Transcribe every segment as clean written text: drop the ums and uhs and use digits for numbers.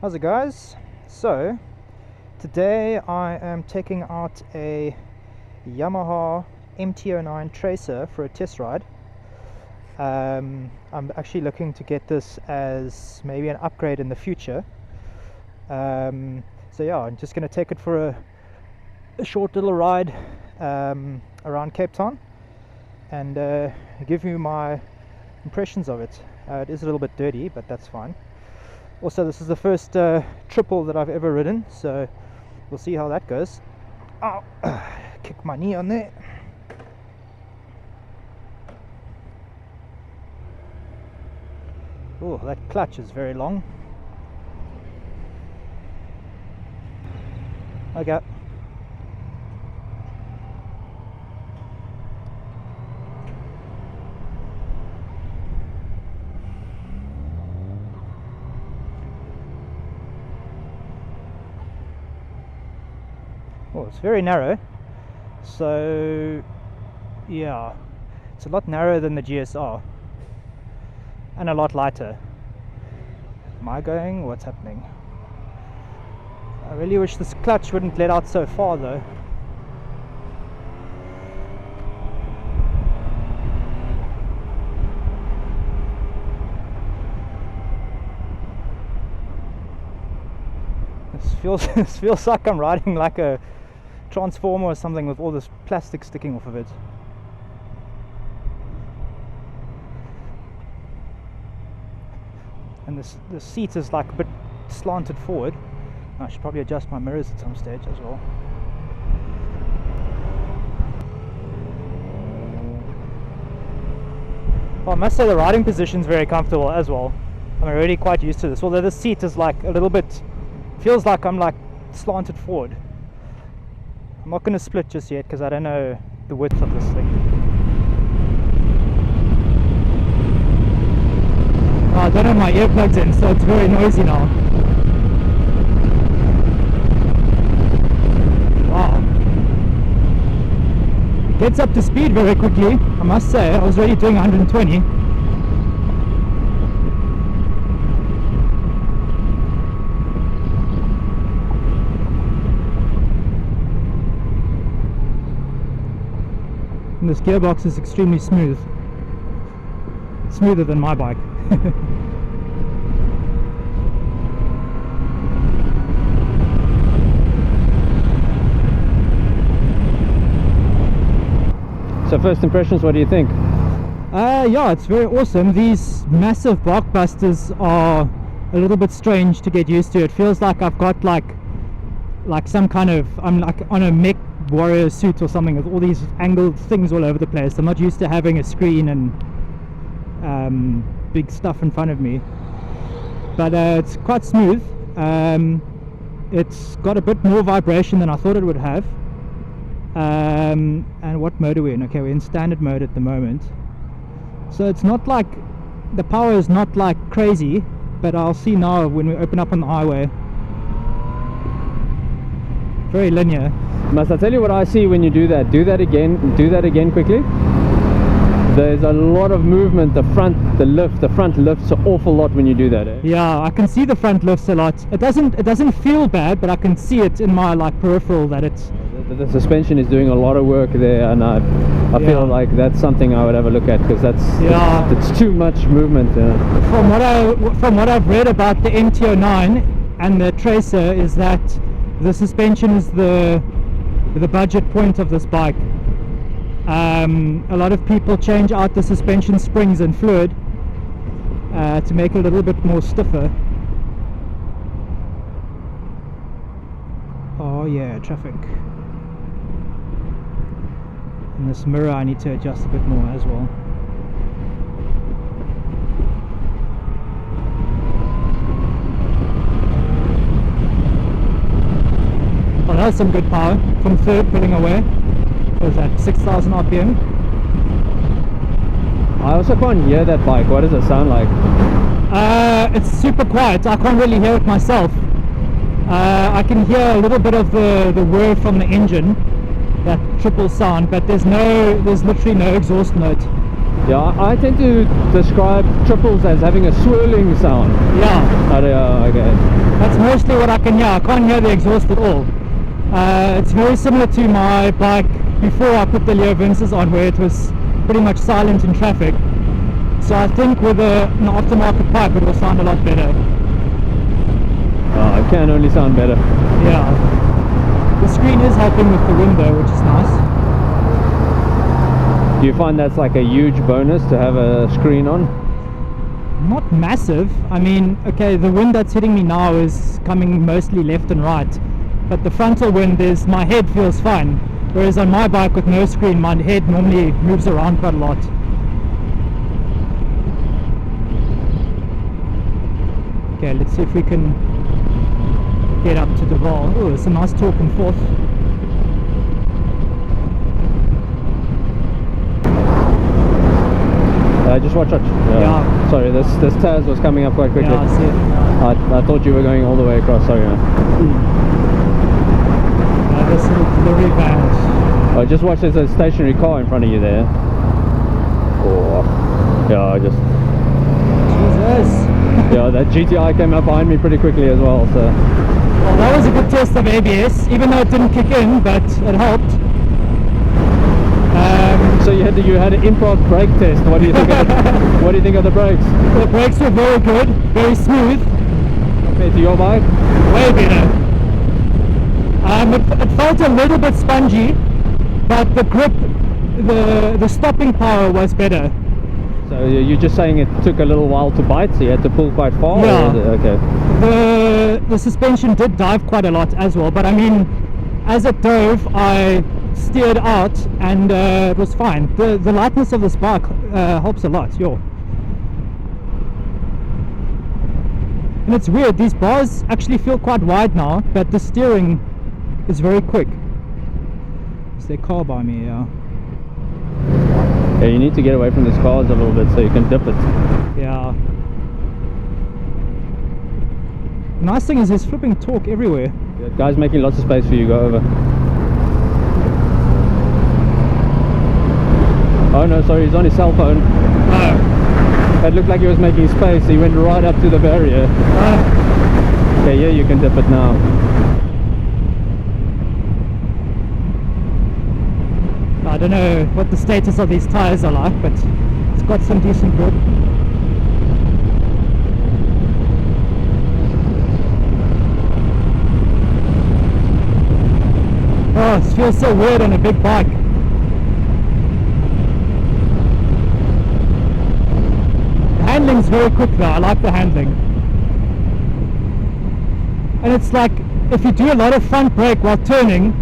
How's it, guys? So today I am taking out a Yamaha MT-09 Tracer for a test ride. I'm actually looking to get this as maybe an upgrade in the future. So yeah, I'm just going to take it for a short little ride around Cape Town and give you my impressions of it. It is a little bit dirty, but that's fine. Also, this is the first triple that I've ever ridden, so we'll see how that goes. Oh, kick my knee on there. Oh, that clutch is very long. Okay. Oh, it's very narrow, so yeah, it's a lot narrower than the GSR and a lot lighter. Am I going? What's happening? I really wish this clutch wouldn't let out so far though. This feels like I'm riding like a transformer or something with all this plastic sticking off of it. And the seat is like a bit slanted forward. I should probably adjust my mirrors at some stage as well. Well, I must say the riding position is very comfortable as well. I'm already quite used to this, although the seat is like a little bit, feels like I'm like slanted forward. I'm not going to split just yet because I don't know the width of this thing. I don't have my earplugs in, so it's very noisy now. Wow. It gets up to speed very quickly, I must say. I was already doing 120. And this gearbox is extremely smooth. Smoother than my bike. So first impressions, what do you think? Yeah, it's very awesome. These massive blockbusters are a little bit strange to get used to. It feels like I've got like some kind of, I'm like on a mech warrior suit or something with all these angled things all over the place. I'm not used to having a screen and big stuff in front of me, but it's quite smooth. It's got a bit more vibration than I thought it would have. And what mode are we in? Okay, we're in standard mode at the moment, so it's not like, the power is not like crazy, but I'll see now when we open up on the highway. Very linear. Must I tell you what I see when you do that? Do that again quickly. There's a lot of movement. The front lifts an awful lot when you do that, eh? Yeah, I can see the front lifts a lot. It doesn't feel bad, but I can see it in my like peripheral that it's the suspension is doing a lot of work there, and I feel like that's something I would have a look at, because it's too much movement. From what I've read about the MT-09 and the Tracer is that the suspension is the budget point of this bike. A lot of people change out the suspension springs and fluid to make it a little bit more stiffer. Oh yeah, traffic. And this mirror I need to adjust a bit more as well. Oh, that's some good power from third pulling away. What was that, 6,000 RPM? I also can't hear that bike. What does it sound like? It's super quiet. I can't really hear it myself. I can hear a little bit of the whir from the engine, that triple sound, but there's literally no exhaust note. Yeah, I tend to describe triples as having a swirling sound. Yeah. Okay. That's mostly what I can hear. I can't hear the exhaust at all. It's very similar to my bike before I put the Leo Vinces on, where it was pretty much silent in traffic. So I think with an aftermarket pipe it will sound a lot better. It can only sound better. Yeah. The screen is helping with the window, which is nice. Do you find that's like a huge bonus to have a screen on? Not massive. I mean, okay, the wind that's hitting me now is coming mostly left and right, but the frontal wind is, my head feels fine, whereas on my bike with no screen, my head normally moves around quite a lot. Okay, let's see if we can get up to the Val. Oh, it's a nice torque and forth. Just watch it. Yeah. Sorry, this Taz was coming up quite quickly. Yeah, I see it. I thought you were going all the way across. Sorry, man. This little delivery van. Oh, just watch. There's a stationary car in front of you there. Oh, yeah, just. Jesus. Yeah, that GTI came up behind me pretty quickly as well. So. Well, that was a good test of ABS, even though it didn't kick in, but it helped. So you had an improv brake test. What do you think? What do you think of the brakes? The brakes were very good, very smooth. Compared to your bike? Way better. It felt a little bit spongy, but the grip, the stopping power was better. So you're just saying it took a little while to bite, so you had to pull quite far? Yeah. Okay. The suspension did dive quite a lot as well, but I mean, as it dove, I steered out and it was fine. The lightness of this bike helps a lot. And it's weird, these bars actually feel quite wide now, but the steering is very quick. Is there a car by me? Yeah. Yeah, you need to get away from these cars a little bit so you can dip it. Yeah. The nice thing is there's flipping torque everywhere. Yeah, guy's making lots of space for you. Go over. Oh no, sorry, he's on his cell phone. Oh. It looked like he was making space. He went right up to the barrier. Okay, yeah, you can dip it now. I don't know what the status of these tires are like, but it's got some decent grip. Oh, it feels so weird on a big bike. The handling's very quick though, I like the handling. And it's like, if you do a lot of front brake while turning,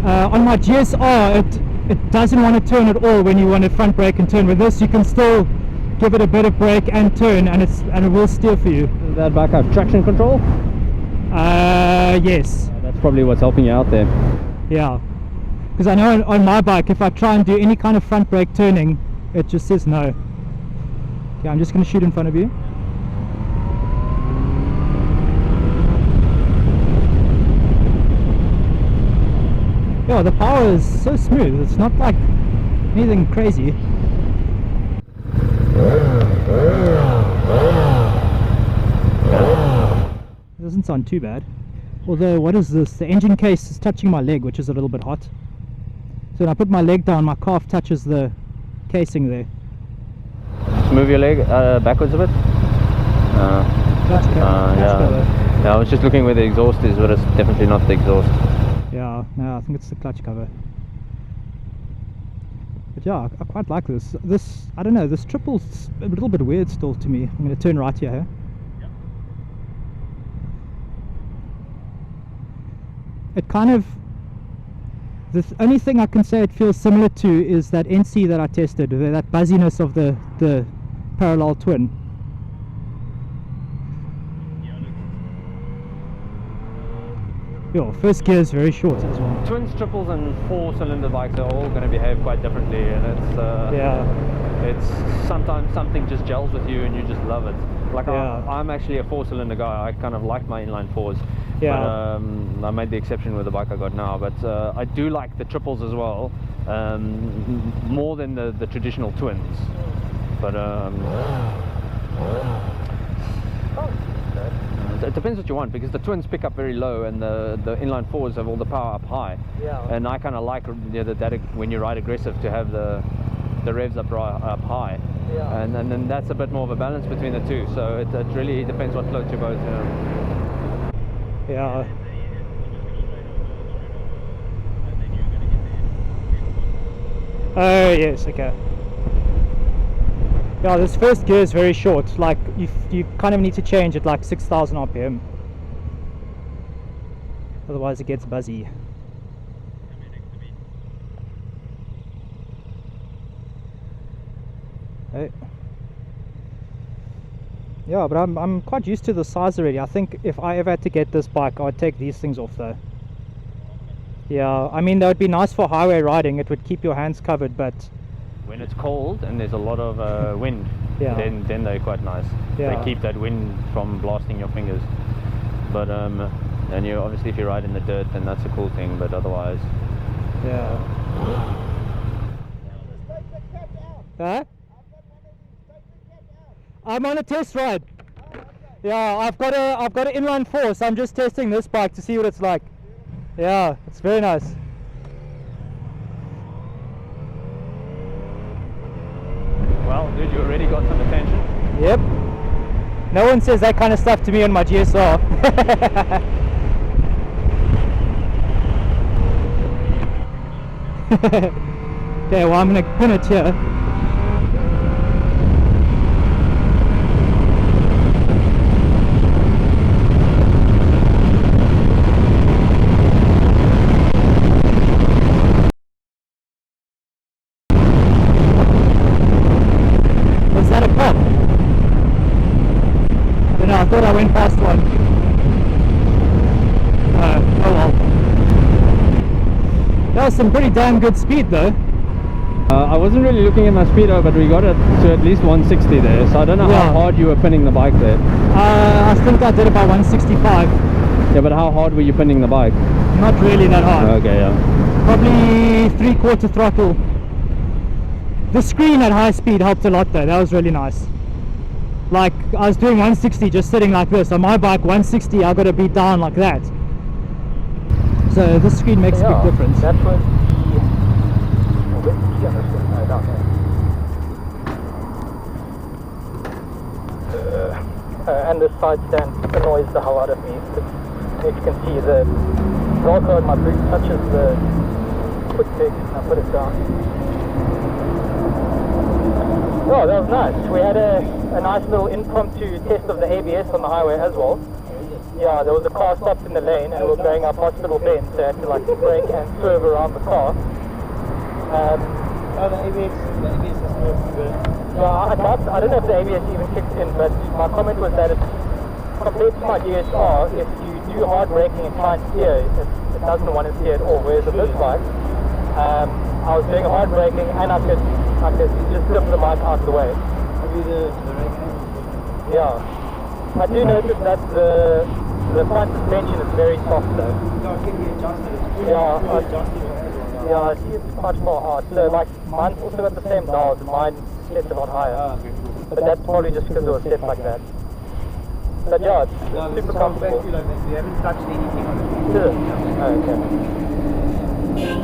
on my GSR it doesn't want to turn at all when you want to front brake and turn. With this you can still give it a bit of brake and turn, and it will steer for you. Does that bike have traction control? Yes. That's probably what's helping you out there. Yeah, because I know on my bike, if I try and do any kind of front brake turning, it just says no. Okay, I'm just going to shoot in front of you. Yeah, the power is so smooth, it's not like anything crazy. It doesn't sound too bad. Although, what is this? The engine case is touching my leg, which is a little bit hot. So when I put my leg down, my calf touches the casing there. Just move your leg backwards a bit. Yeah, I was just looking where the exhaust is, but it's definitely not the exhaust. Yeah, no, I think it's the clutch cover. But yeah, I quite like this. This, I don't know, this triple's a little bit weird still to me. I'm going to turn right here. Yep. It kind of, the only thing I can say it feels similar to is that NC that I tested, that buzziness of the parallel twin. Yo, first gear is very short as well. Twins, triples and 4-cylinder bikes are all going to behave quite differently, and it's sometimes something just gels with you and you just love it. Like I'm actually a 4-cylinder guy. I kind of like my inline 4s. Yeah. But I made the exception with the bike I got now, but I do like the triples as well. more than the traditional twins. But it depends what you want, because the twins pick up very low and the inline fours have all the power up high. Yeah. And I kind of like, you know, that when you ride aggressive to have the revs up high. Yeah. And then that's a bit more of a balance between the two. So it really depends what floats your boat. You know. Yeah. Oh yes, okay. Yeah, this first gear is very short. Like you kind of need to change at like 6,000 RPM. Otherwise it gets buzzy. Hey. Yeah, but I'm quite used to the size already. I think if I ever had to get this bike, I would take these things off though. Yeah, I mean that would be nice for highway riding. It would keep your hands covered, but when it's cold and there's a lot of wind, yeah, then they're quite nice. Yeah. They keep that wind from blasting your fingers. But and you obviously if you ride in the dirt, then that's a cool thing. But otherwise, yeah. Huh? I'm on a test ride. Yeah, I've got an inline 4, so I'm just testing this bike to see what it's like. Yeah, it's very nice. well, dude, you already got some attention. Yep. No one says that kind of stuff to me on my GSR. Okay, well I'm gonna pin it here. I thought I went past one. Oh well. That was some pretty damn good speed though. I wasn't really looking at my speedo, but we got it to at least 160 there, so I don't know how hard you were pinning the bike there. I think I did about 165. Yeah, but how hard were you pinning the bike? Not really that hard. Okay, yeah. Probably 3/4 throttle. The screen at high speed helped a lot though, that was really nice. Like, I was doing 160 just sitting like this. On my bike, 160, I got to be down like that. So this screen makes a big difference. That was and this side stand annoys the hell out of me. As you can see, the Velcro in my boot touches the foot peg, and I put it down. Oh, that was nice. We had a nice little impromptu test of the ABS on the highway as well. Yeah, there was a car stopped in the lane and we were going up hospital bend, so I had to like brake and swerve around the car. Oh, the ABS is more good. Yeah, I don't know if the ABS even kicked in, but my comment was that compared to my DSR, if you do hard braking and try and steer, it doesn't want to steer at all. Whereas on this bike, I was doing hard braking and I could just flip the bike out of the way. Yeah. I do notice that the front suspension is very soft though. No, it can be adjusted. Yeah, I see it's much more hard. So like mine's also got the same dials, and mine sets a lot higher. But that's probably just because it was set like that. But yeah, it's super comfortable. We haven't touched anything on it. Oh, okay.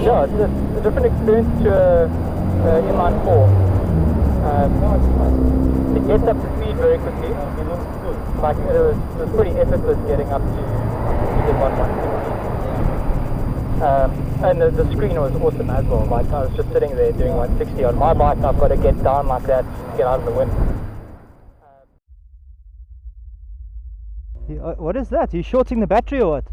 Yeah, it's a different experience to inline 4. It gets up to speed very quickly. Like it was pretty effortless getting up to 160. And the screen was awesome as well. Like I was just sitting there doing 160 on my bike. I've got to get down like that to get out of the wind. What is that? Are you shorting the battery or what?